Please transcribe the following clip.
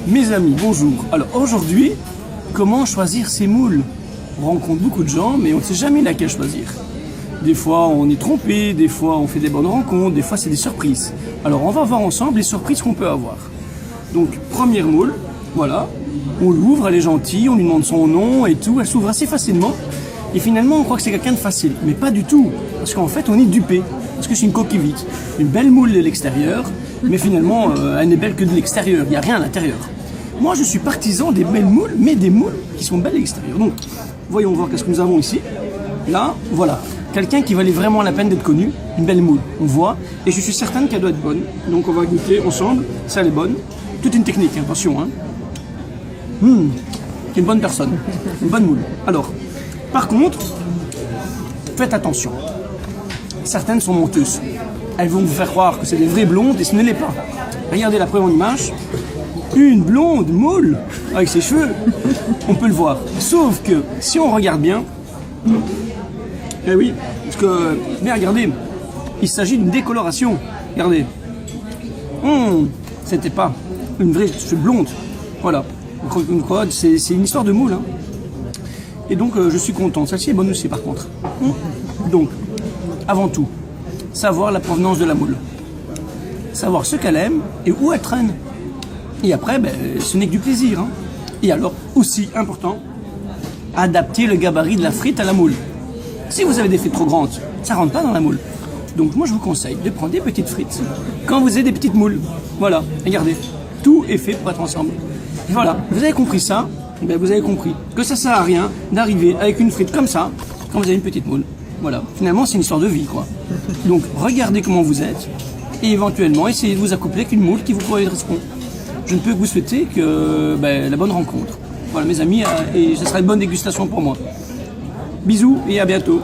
Mes amis, bonjour. Alors aujourd'hui, comment choisir ses moules? On rencontre beaucoup de gens, mais on ne sait jamais laquelle choisir. Des fois, on est trompé, des fois, on fait des bonnes rencontres, des fois, c'est des surprises. Alors, on va voir ensemble les surprises qu'on peut avoir. Donc, première moule, voilà. On l'ouvre, elle est gentille, on lui demande son nom et tout. Elle s'ouvre assez facilement. Et finalement, on croit que c'est quelqu'un de facile. Mais pas du tout. Parce qu'en fait, on est dupé. Parce que c'est une coquille vide. Une belle moule de l'extérieur. Mais finalement, elle n'est belle que de l'extérieur. Il n'y a rien à l'intérieur. Moi, je suis partisan des belles moules, mais des moules qui sont belles à l'extérieur. Donc, voyons voir qu'est-ce que nous avons ici. Là, voilà. Quelqu'un qui valait vraiment la peine d'être connu. Une belle moule. On voit. Et je suis certain qu'elle doit être bonne. Donc, on va goûter ensemble. Ça, elle est bonne. Toute une technique, attention. Hein. C'est une bonne personne. Une bonne moule. Alors, par contre, faites attention. Certaines sont menteuses. Elles vont vous faire croire que c'est des vraies blondes et ce ne l'est pas. Regardez la preuve en image. Une blonde moule avec ses cheveux, on peut le voir. Sauf que si on regarde bien, eh oui, parce que, mais regardez, il s'agit d'une décoloration. Regardez. C'était pas une vraie cheveux blonde. Voilà. C'est une histoire de moule. Hein. Et donc, je suis content. Celle-ci est bonne aussi, par contre. Donc, avant tout, savoir la provenance de la moule. Savoir ce qu'elle aime et où elle traîne. Et après, ce n'est que du plaisir. Hein. Et alors, aussi important, adapter le gabarit de la frite à la moule. Si vous avez des frites trop grandes, ça ne rentre pas dans la moule. Donc, moi, je vous conseille de prendre des petites frites quand vous avez des petites moules. Voilà, regardez. Tout est fait pour être ensemble. Et voilà, vous avez compris ça, vous avez compris que ça ne sert à rien d'arriver avec une frite comme ça quand vous avez une petite moule. Voilà, finalement, c'est une histoire de vie, quoi. Donc, regardez comment vous êtes et éventuellement, essayez de vous accoupler avec une moule qui vous correspond. Je ne peux que vous souhaiter que la bonne rencontre. Voilà mes amis, et ce sera une bonne dégustation pour moi. Bisous et à bientôt.